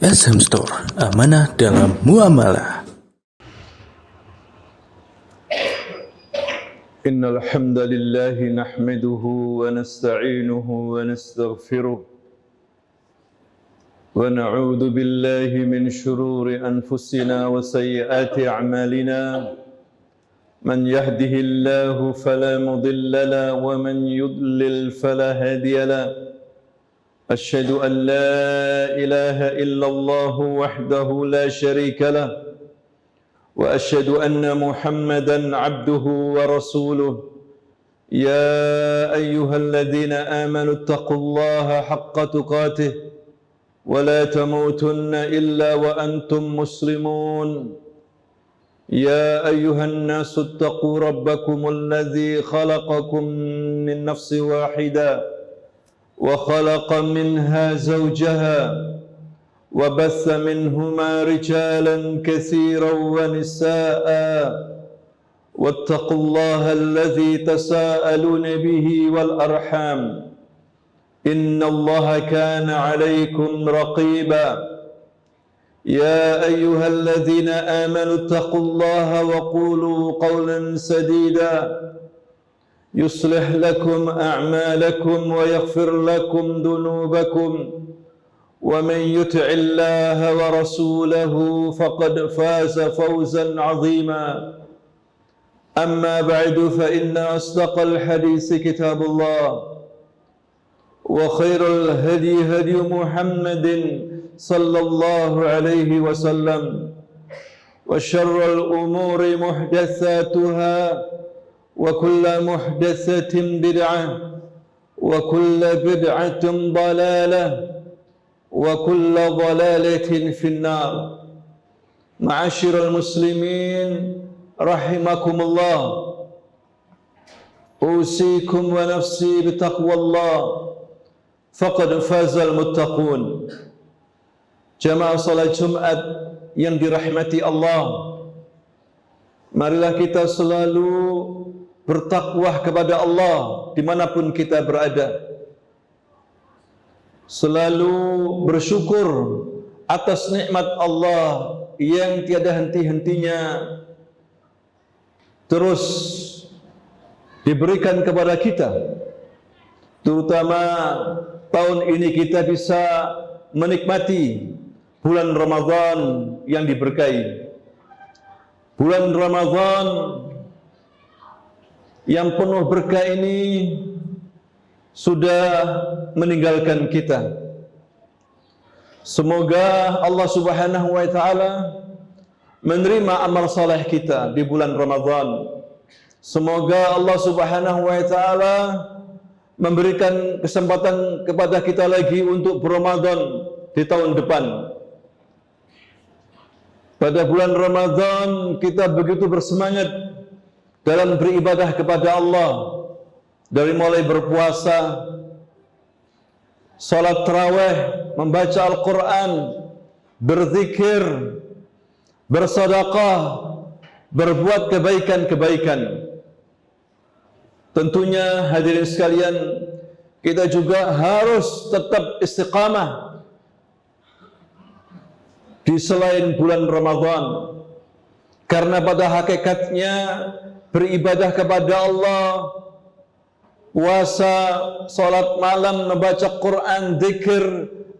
SM Store, amanah dalam muamalah. Innal hamdalillah nahmaduhu wa nasta'inuhu wa nastaghfiruh wa na'udzu billahi min shururi anfusina wa sayyiati a'malina. Man yahdihillahu fala mudilla lahu wa man yudlil fala hadiya lahu. أشهد أن لا إله إلا الله وحده لا شريك له وأشهد أن محمدًا عبده ورسوله يا أيها الذين آمنوا اتقوا الله حق تقاته ولا تموتن إلا وأنتم مسلمون يا أيها الناس اتقوا ربكم الذي خلقكم من نفس واحدة وخلق منها زوجها وبث منهما رجالا كثيرا ونساء واتقوا الله الذي تساءلون به والأرحام إن الله كان عليكم رقيبا يا أيها الذين آمنوا اتقوا الله وقولوا قولا سديدا يصلح لكم أعمالكم ويغفر لكم ذنوبكم ومن يطع الله ورسوله فقد فاز فوزا عظيما أما بعد فإن أصدق الحديث كتاب الله وخير الهدي هدي محمد صلى الله عليه وسلم وشر الأمور محدثاتها وكل محدثة بدعة وكل بدعة ضلالة وكل ضلالة في النار. معاشر المسلمين رحمكم الله، أوصيكم ونفسي بتقوى الله فقد فاز المتقون. Jamaah salat Jumat yang dirahmati Allah, marilah kita selalu bertakwa kepada Allah dimanapun kita berada, selalu bersyukur atas nikmat Allah yang tiada henti-hentinya terus diberikan kepada kita. Terutama tahun ini kita bisa menikmati bulan Ramadan yang diberkahi, bulan Ramadan yang penuh berkah ini sudah meninggalkan kita. Semoga Allah Subhanahu wa taala menerima amal saleh kita di bulan Ramadan. Semoga Allah Subhanahu wa taala memberikan kesempatan kepada kita lagi untuk berRamadan di tahun depan. Pada bulan Ramadan kita begitu bersemangat dalam beribadah kepada Allah, dari mulai berpuasa, salat tarawih, membaca Al-Quran, berzikir, bersedekah, berbuat kebaikan-kebaikan. Tentunya hadirin sekalian, kita juga harus tetap istiqamah di selain bulan Ramadan, karena pada hakikatnya beribadah kepada Allah, puasa, salat malam, membaca Quran, zikir,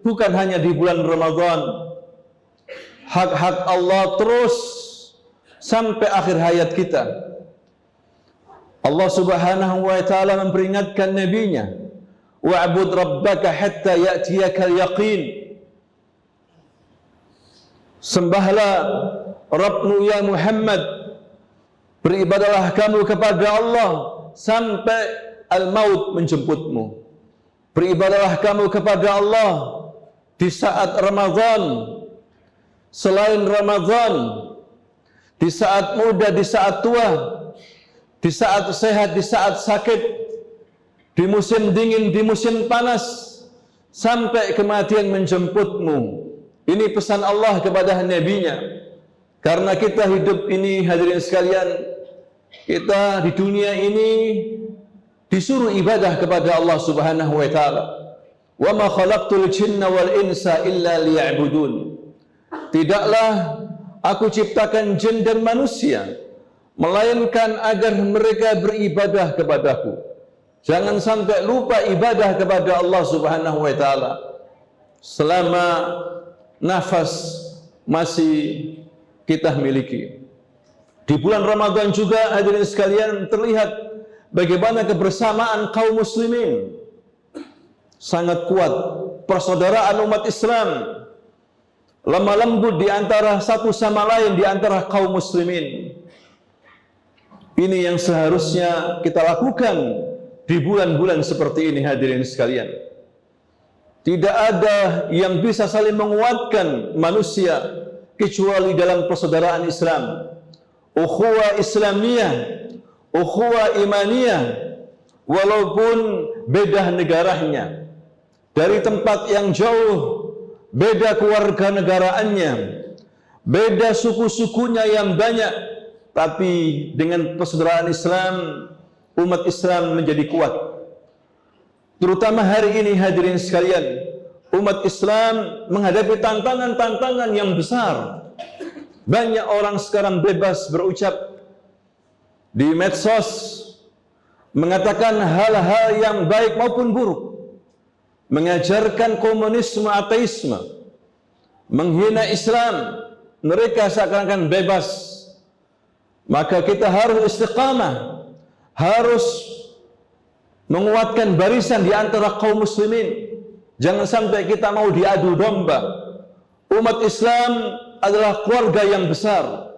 bukan hanya di bulan Ramadan. Hak-hak Allah terus sampai akhir hayat kita. Allah Subhanahu wa taala memperingatkan nabinya, wa'bud rabbaka hatta ya'tiyakal yaqin. Sembahlah Rabbmu ya Muhammad, beribadahlah kamu kepada Allah sampai al-maut menjemputmu. Beribadahlah kamu kepada Allah di saat Ramadan, selain Ramadan, di saat muda, di saat tua, di saat sehat, di saat sakit, di musim dingin, di musim panas, sampai kematian menjemputmu. Ini pesan Allah kepada nabinya. Karena kita hidup ini, hadirin sekalian, kita di dunia ini disuruh ibadah kepada Allah Subhanahu wa taala. Wa ma khalaqtul jinna wal insa illa liya'budun. tidaklah aku ciptakan jin dan manusia melainkan agar mereka beribadah kepadaku. Jangan sampai lupa ibadah kepada Allah Subhanahu wa taala selama nafas masih kita miliki. Di bulan Ramadan juga hadirin sekalian terlihat bagaimana kebersamaan kaum muslimin sangat kuat, persaudaraan umat Islam lemah lembut di antara satu sama lain di antara kaum muslimin. Ini yang seharusnya kita lakukan di bulan-bulan seperti ini hadirin sekalian. Tidak ada yang bisa saling menguatkan manusia kecuali dalam persaudaraan Islam. Ukhuwah Islamiyah, ukhuwah imaniyah, walaupun beda negaranya, dari tempat yang jauh, beda keluarga negaraannya, beda suku-sukunya yang banyak, tapi dengan persaudaraan Islam, umat Islam menjadi kuat. Terutama hari ini hadirin sekalian, umat Islam menghadapi tantangan-tantangan yang besar. Banyak orang sekarang bebas berucap di medsos, mengatakan hal-hal yang baik maupun buruk, mengajarkan komunisme, ateisme, menghina Islam. Mereka seakan-akan bebas. Maka kita harus istiqamah, harus menguatkan barisan di antara kaum muslimin. Jangan sampai kita mau diadu domba. Umat Islam adalah keluarga yang besar,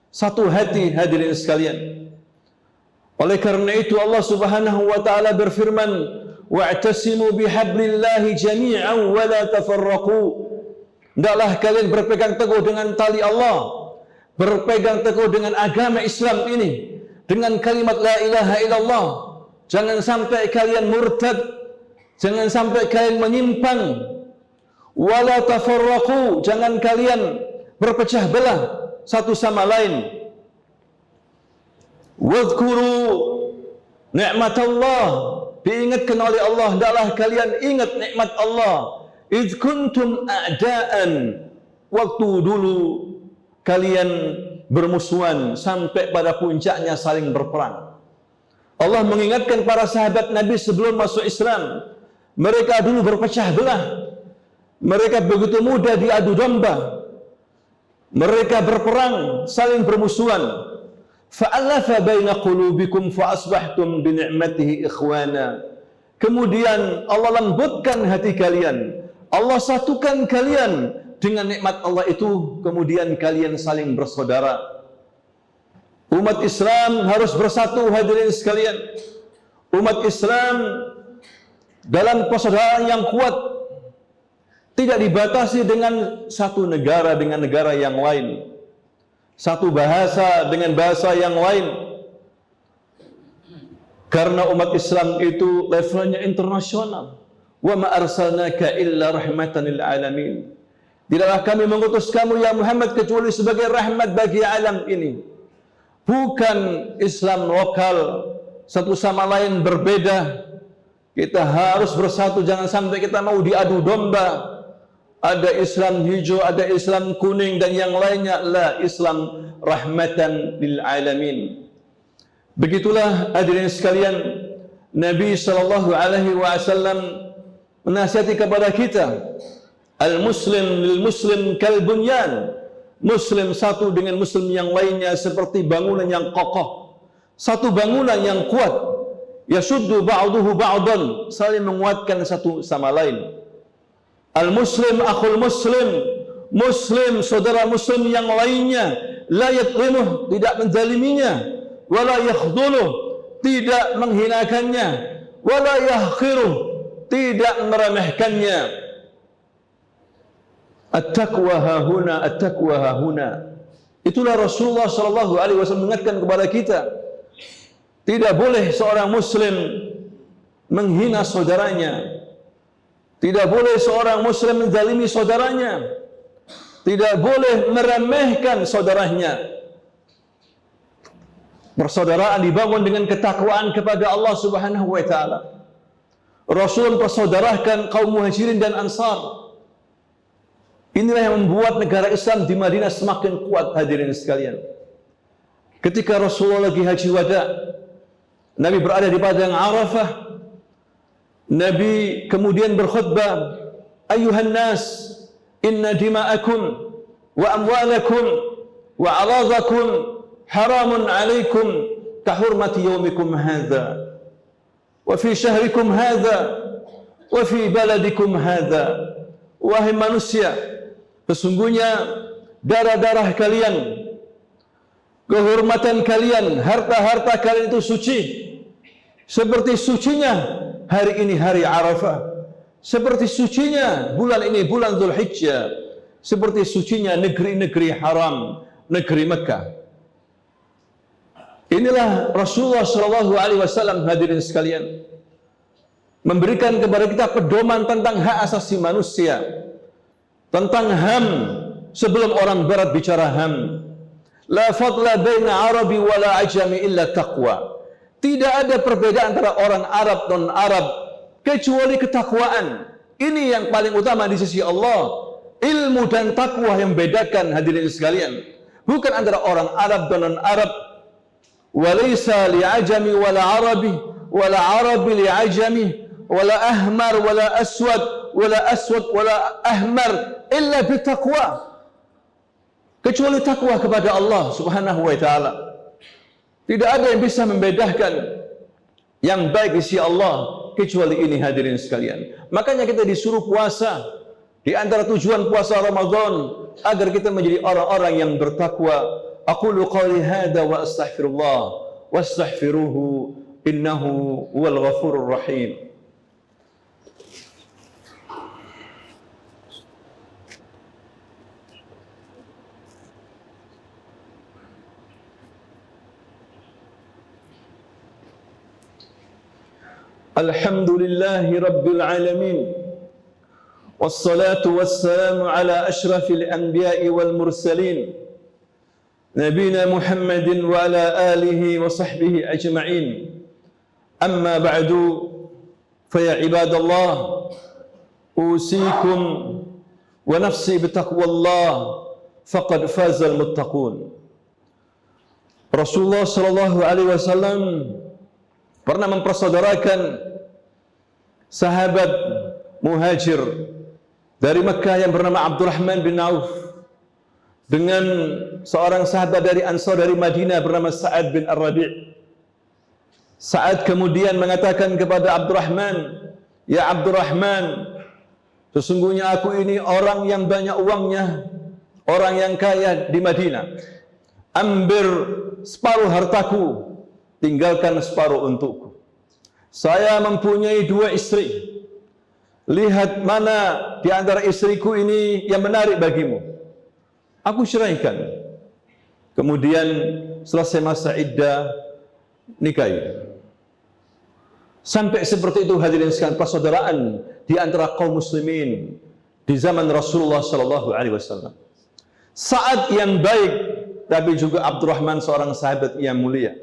satu hati hadirin sekalian. Oleh karena itu Allah Subhanahu wa taala berfirman, wa'tasimu bihablillahi jami'an wa la tafarraqu. Hendaklah kalian berpegang teguh dengan tali Allah, berpegang teguh dengan agama Islam ini, dengan kalimat la ilaha illallah. Jangan sampai kalian murtad, jangan sampai kalian menyimpang. Wala tafarraqu, jangan kalian berpecah belah satu sama lain. Wadhkuru ni'matallah, diingatkan oleh Allah, hendaklah kalian ingat nikmat Allah. Idz kuntum a'daan, waktu dulu kalian bermusuhan sampai pada puncaknya saling berperang. Allah mengingatkan para sahabat Nabi sebelum masuk Islam, mereka dulu berpecah belah, mereka begitu mudah diadu domba, mereka berperang, saling bermusuhan. Fa'alafa baina qulubikum fa'asbahtum bi ni'matihi ikhwana. Kemudian Allah lembutkan hati kalian, Allah satukan kalian dengan nikmat Allah itu, kemudian kalian saling bersaudara. Umat Islam harus bersatu hadirin sekalian. Umat Islam dalam persaudaraan yang kuat, tidak dibatasi dengan satu negara dengan negara yang lain, satu bahasa dengan bahasa yang lain. Karena umat Islam itu levelnya internasional. Wa ma arsalnaka illa rahmatan lil alamin. Tidaklah kami mengutus kamu ya Muhammad kecuali sebagai rahmat bagi alam ini. Bukan Islam lokal, satu sama lain berbeda. Kita harus bersatu, jangan sampai kita mau diadu domba. Ada Islam hijau, ada Islam kuning dan yang lainnya. La, Islam rahmatan lil alamin. Begitulah hadirin sekalian, Nabi sallallahu alaihi wasallam menasihati kepada kita, al-muslim lil muslim kal bunyan. Muslim satu dengan muslim yang lainnya seperti bangunan yang kokoh, satu bangunan yang kuat. Yashuddu ba'duhu ba'dan, saling menguatkan satu sama lain. Al-muslim akhul muslim, muslim saudara muslim yang lainnya. La yadlimuh, tidak menzaliminya. Wala yakhdhuluh, tidak menghinakannya. Wala yahqiruh, tidak meremehkannya. At-taqwa hahuna, at-taqwa hahuna. Itulah Rasulullah sallallahu alaihi wasallam mengingatkan kepada kita. Tidak boleh seorang muslim menghina saudaranya. Tidak boleh seorang muslim menzalimi saudaranya. Tidak boleh meremehkan saudaranya. Persaudaraan dibangun dengan ketakwaan kepada Allah Subhanahu wa taala. Rasul mempersaudarakan kaum Muhajirin dan Ansar. Inilah yang membuat negara Islam di Madinah semakin kuat, hadirin sekalian. Ketika Rasulullah lagi haji wada, Nabi berada di padang Arafah. Nabi kemudian berkhutbah, "Ayuhan nas, inna dima'akum wa amwalakum wa aradakum haramun alaikum kahurmati yaumikum hadha wa fi syahrikum hadha wa fi baladikum hadha." Wahai manusia, sesungguhnya darah-darah kalian, kehormatan kalian, harta-harta kalian itu suci, seperti sucinya hari ini hari Arafah, seperti sucinya bulan ini bulan Dzulhijjah, seperti sucinya negeri-negeri haram, negeri Mekah. Inilah Rasulullah SAW, hadirin sekalian, memberikan kepada kita pedoman tentang hak asasi manusia, tentang HAM. Sebelum orang barat bicara HAM, la fadla baina arabi wala ajami illa taqwa. Tidak ada perbedaan antara orang Arab dan Arab kecuali ketakwaan. Ini yang paling utama di sisi Allah. Ilmu dan takwa yang membedakan, hadirin sekalian. Bukan antara orang Arab dan non-Arab. Walaysa li'ajami wala arabi wala arabi li'ajami wala ahmar wala aswad wala ahmar illa bitaqwa. Kecuali takwa kepada Allah Subhanahu wa taala. Tidak ada yang bisa membedakan yang baik di sisi Allah kecuali ini, hadirin sekalian. Makanya kita disuruh puasa. Di antara tujuan puasa Ramadan agar kita menjadi orang-orang yang bertakwa. Aqulu qawli hadza wa astaghfirullah wastaghfiruhu innahu wal ghafurur rahim. Alhamdulillahi Rabbil Alamin. Wassalatu wassalamu ala ashrafil anbiya'i wal mursalin, Nabina Muhammadin wa ala alihi wa sahbihi ajma'in. Amma ba'du, faya ibadallah, usikum wa nafsi bitaqwallah, faqad fazal muttaqun. Rasulullah sallallahu alaihi wasallam pernah mempersaudarakan sahabat muhajir dari Mekah yang bernama Abdurrahman bin Auf dengan seorang sahabat dari Ansar dari Madinah bernama Sa'ad bin Ar-Rabi'. Sa'ad kemudian mengatakan kepada Abdurrahman, "Ya Abdurrahman, sesungguhnya aku ini orang yang banyak uangnya, orang yang kaya di Madinah. Ambil separuh hartaku, tinggalkan separuh untukku. Saya mempunyai 2 istri. Lihat mana di antara istriku ini yang menarik bagimu. Aku ceraikan. Kemudian selesai masa iddah, nikahi." Sampai seperti itu, hadirin sekalian, persaudaraan di antara kaum muslimin di zaman Rasulullah sallallahu alaihi wasallam. Sa'ad yang baik, tapi juga Abdurrahman seorang sahabat yang mulia.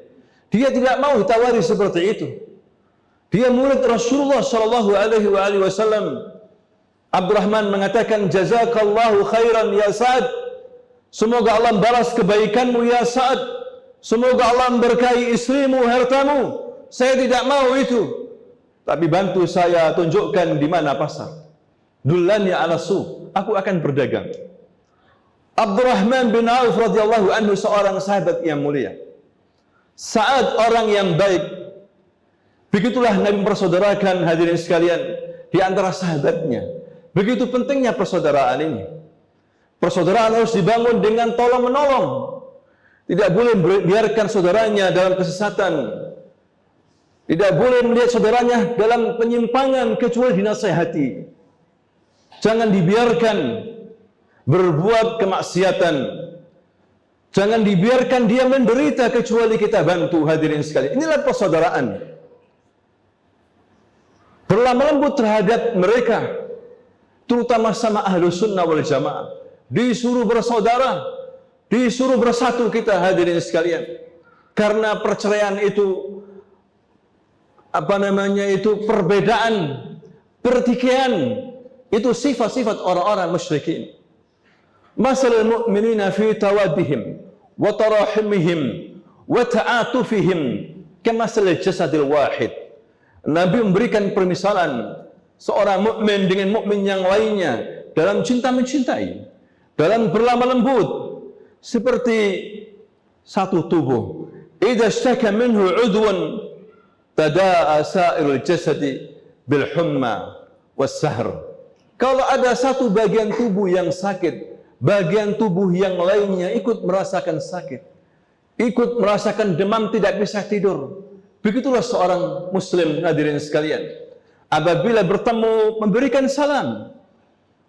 Dia tidak mau ditawari seperti itu. Dia murid Rasulullah sallallahu alaihi wasallam. Abdurrahman mengatakan, "Jazakallahu khairan ya Sa'ad." Semoga Allah balas kebaikanmu ya Sa'ad. Semoga Allah memberkahi istrimu, hartamu. Saya tidak mau itu. Tapi bantu saya, tunjukkan di mana pasar. Dullani ala suq. Aku akan berdagang. Abdurrahman bin Auf radhiyallahu anhu seorang sahabat yang mulia. Sa'ad orang yang baik. Begitulah Nabi mempersaudarakan, hadirin sekalian, di antara sahabatnya. Begitu pentingnya persaudaraan ini. Persaudaraan harus dibangun dengan tolong-menolong. Tidak boleh biarkan saudaranya dalam kesesatan. Tidak boleh melihat saudaranya dalam penyimpangan kecuali dinasihati. Jangan dibiarkan berbuat kemaksiatan. Jangan dibiarkan dia menderita kecuali kita bantu, hadirin sekalian. Inilah persaudaraan. Berlemah lembut terhadap mereka, terutama sama ahlu sunnah wal jamaah. Disuruh bersaudara, disuruh bersatu kita, hadirin sekalian. Karena perceraian itu, perbedaan, pertikaian, itu sifat-sifat orang-orang musyrikin. masalul mu'minina fi tawaddihim wa tarahimihim wa ta'atufihim kamasalil jasadil wahid. Nabi memberikan permisalan seorang mukmin dengan mukmin yang lainnya dalam cinta mencintai, dalam berlama lembut, seperti satu tubuh. Idza ishtaka minhu 'udwun tada'a sa'irul jasadi bil humma was sahr. Kalau ada satu bagian tubuh yang sakit, bagian tubuh yang lainnya ikut merasakan sakit, ikut merasakan demam, tidak bisa tidur. Begitulah seorang muslim, hadirin sekalian. Apabila bertemu, memberikan salam.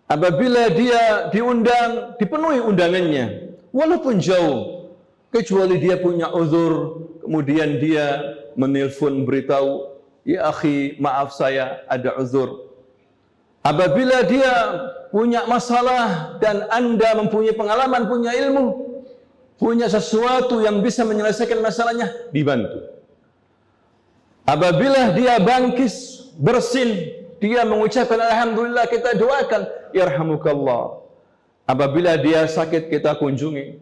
Apabila dia diundang, dipenuhi undangannya, walaupun jauh, kecuali dia punya uzur, kemudian dia menelpon beritahu, ya akhi, maaf saya ada uzur. Apabila dia punya masalah dan Anda mempunyai pengalaman, punya ilmu, punya sesuatu yang bisa menyelesaikan masalahnya, dibantu. Apabila dia bangkis, bersin, dia mengucapkan alhamdulillah, kita doakan yarhamukallah. Apabila dia sakit, kita kunjungi.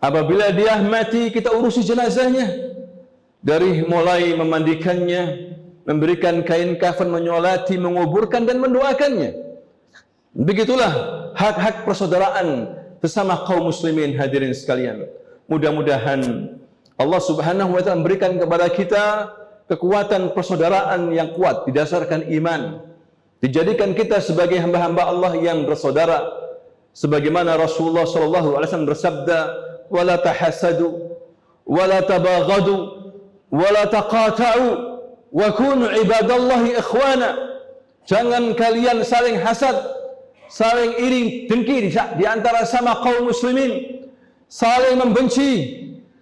Apabila dia mati, kita urusi jenazahnya. Dari mulai memandikannya, memberikan kain kafan, menyolati, menguburkan dan mendoakannya. Begitulah hak-hak persaudaraan bersama kaum muslimin, hadirin sekalian. Mudah-mudahan Allah Subhanahu wa taala memberikan kepada kita kekuatan persaudaraan yang kuat didasarkan iman. Dijadikan kita sebagai hamba-hamba Allah yang bersaudara. Sebagaimana Rasulullah sallallahu alaihi wasallam bersabda, "Wala tahasadu, wala tabaghadu, wala taqata'u, wa kunu ibadallahi ikhwana." Jangan kalian saling hasad, saling iri dengki di antara sama kaum muslimin, saling membenci,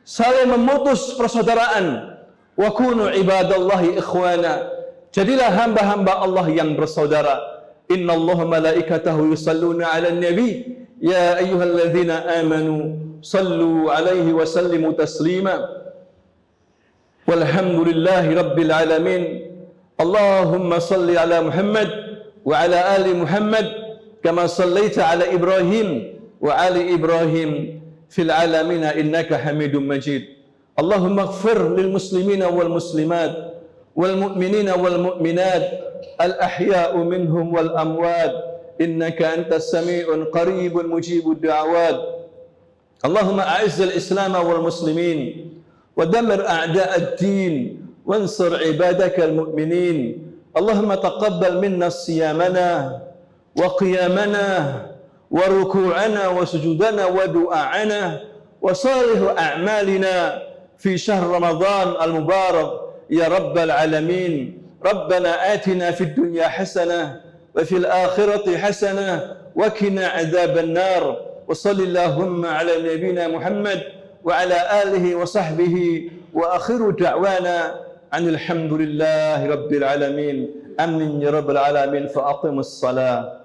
saling memutus persaudaraan. Wa kunu ibadallahi ikhwana. Jadilah hamba-hamba Allah yang bersaudara. Innallaha malaikatahu yusalluna 'alan nabi ya ayyuhalladzina amanu sallu 'alaihi wa sallimu taslima. Walhamdulillahi rabbil alamin. Allahumma salli 'ala Muhammad wa 'ala ali Muhammad kama sallaita 'ala Ibrahim wa ali Ibrahim fil alamin innaka Hamidum Majid. Allahumma ighfir lil muslimina wal muslimat wal mu'minina wal mu'minat al ahya'u minhum wal amwat innaka antas sami'un qaribun mujibud da'awat. Allahumma a'izzal islam wal muslimin wa dammir a'da'ad din wansur ibadakal mu'minin. Allahumma taqabbal minna siyamana wa qiyamana wa ruku'ana wa sujudana wa du'a'ana wa salihu a'malina في شهر رمضان المبارك يا رب العالمين. ربنا آتنا في الدنيا حسنة وفي الآخرة حسنة وقنا عذاب النار. وصل اللهم على نبينا محمد وعلى آله وصحبه وآخر دعوانا أن الحمد لله رب العالمين. آمين يا رب العالمين. فأقم الصلاة.